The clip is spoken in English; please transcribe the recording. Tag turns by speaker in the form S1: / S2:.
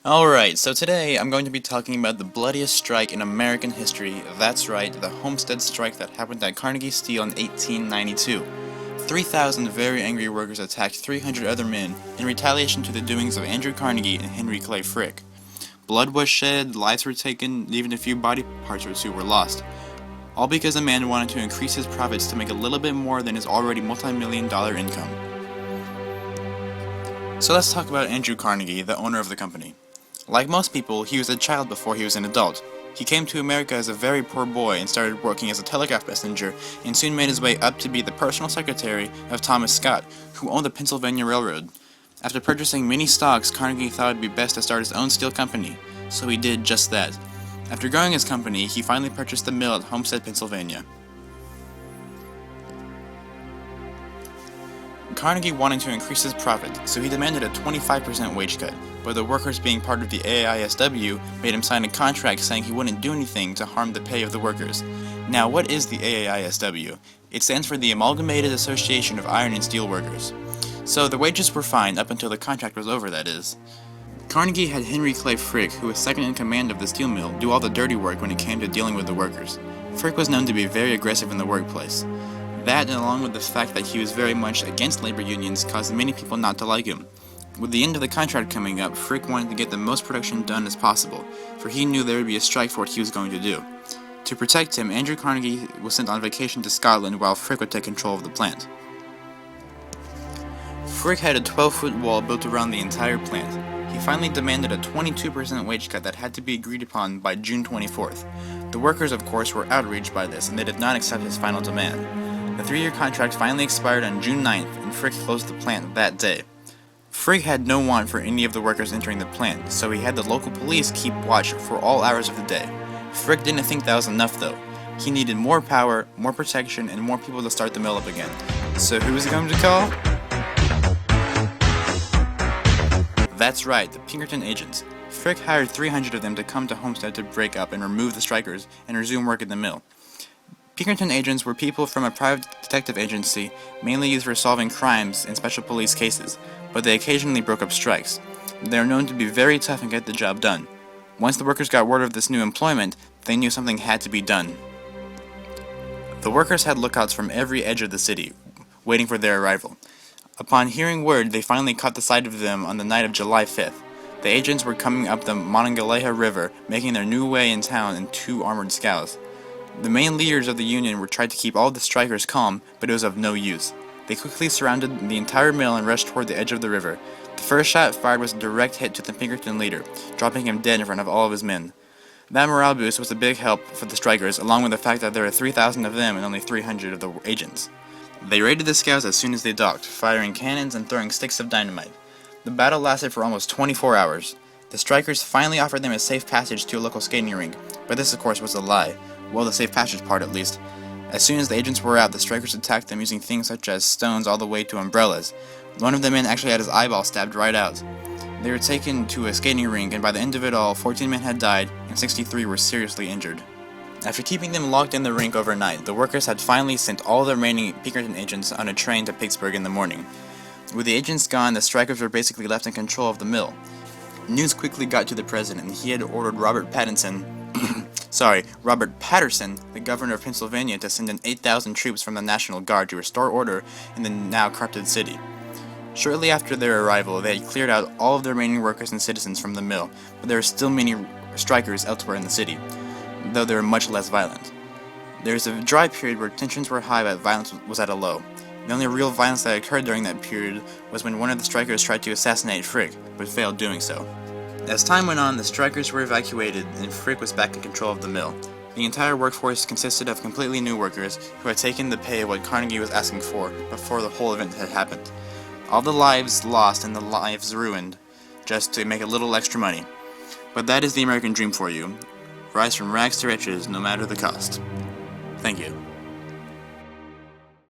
S1: Alright, so today I'm going to be talking about the bloodiest strike in American history. That's right, the Homestead Strike that happened at Carnegie Steel in 1892. 3,000 very angry workers attacked 300 other men in retaliation to the doings of Andrew Carnegie and Henry Clay Frick. Blood was shed, lives were taken, and even a few body parts or two were lost. All because a man wanted to increase his profits to make a little bit more than his already multi-million-dollar income. So let's talk about Andrew Carnegie, the owner of the company. Like most people, he was a child before he was an adult. He came to America as a very poor boy and started working as a telegraph messenger and soon made his way up to be the personal secretary of Thomas Scott, who owned the Pennsylvania Railroad. After purchasing many stocks, Carnegie thought it would be best to start his own steel company, so he did just that. After growing his company, he finally purchased the mill at Homestead, Pennsylvania. Carnegie wanted to increase his profit, so he demanded a 25% wage cut, but the workers, being part of the AISW, made him sign a contract saying he wouldn't do anything to harm the pay of the workers. Now, what is the AISW? It stands for the Amalgamated Association of Iron and Steel Workers. So the wages were fine up until the contract was over, that is. Carnegie had Henry Clay Frick, who was second in command of the steel mill, do all the dirty work when it came to dealing with the workers. Frick was known to be very aggressive in the workplace. That, and along with the fact that he was very much against labor unions, caused many people not to like him. With the end of the contract coming up, Frick wanted to get the most production done as possible, for he knew there would be a strike for what he was going to do. To protect him, Andrew Carnegie was sent on vacation to Scotland while Frick would take control of the plant. Frick had a 12-foot wall built around the entire plant. He finally demanded a 22% wage cut that had to be agreed upon by June 24th. The workers, of course, were outraged by this, and they did not accept his final demand. The 3-year contract finally expired on June 9th, and Frick closed the plant that day. Frick had no want for any of the workers entering the plant, so he had the local police keep watch for all hours of the day. Frick didn't think that was enough though. He needed more power, more protection, and more people to start the mill up again. So who was he going to call? That's right, the Pinkerton agents. Frick hired 300 of them to come to Homestead to break up and remove the strikers and resume work at the mill. Pinkerton agents were people from a private detective agency mainly used for solving crimes in special police cases, but they occasionally broke up strikes. They are known to be very tough and get the job done. Once the workers got word of this new employment, they knew something had to be done. The workers had lookouts from every edge of the city, waiting for their arrival. Upon hearing word, they finally caught the sight of them on the night of July 5th. The agents were coming up the Monongahela River, making their new way in town in 2 armored scows. The main leaders of the union tried to keep all the strikers calm, but it was of no use. They quickly surrounded the entire mill and rushed toward the edge of the river. The first shot fired was a direct hit to the Pinkerton leader, dropping him dead in front of all of his men. That morale boost was a big help for the strikers, along with the fact that there were 3,000 of them and only 300 of the agents. They raided the scows as soon as they docked, firing cannons and throwing sticks of dynamite. The battle lasted for almost 24 hours. The strikers finally offered them a safe passage to a local skating rink, but this of course was a lie. Well, the safe passage part at least. As soon as the agents were out, the strikers attacked them using things such as stones all the way to umbrellas. One of the men actually had his eyeball stabbed right out. They were taken to a skating rink, and by the end of it all, 14 men had died and 63 were seriously injured. After keeping them locked in the rink overnight, the workers had finally sent all the remaining Pinkerton agents on a train to Pittsburgh in the morning. With the agents gone, the strikers were basically left in control of the mill. News quickly got to the president, and he had ordered Robert Patterson, the governor of Pennsylvania, to send in 8,000 troops from the National Guard to restore order in the now corrupted city. Shortly after their arrival, they had cleared out all of the remaining workers and citizens from the mill, but there were still many strikers elsewhere in the city, though they were much less violent. There was a dry period where tensions were high but violence was at a low. The only real violence that occurred during that period was when one of the strikers tried to assassinate Frick, but failed doing so. As time went on, the strikers were evacuated and Frick was back in control of the mill. The entire workforce consisted of completely new workers who had taken the pay of what Carnegie was asking for before the whole event had happened. All the lives lost and the lives ruined just to make a little extra money. But that is the American dream for you. Rise from rags to riches no matter the cost. Thank you.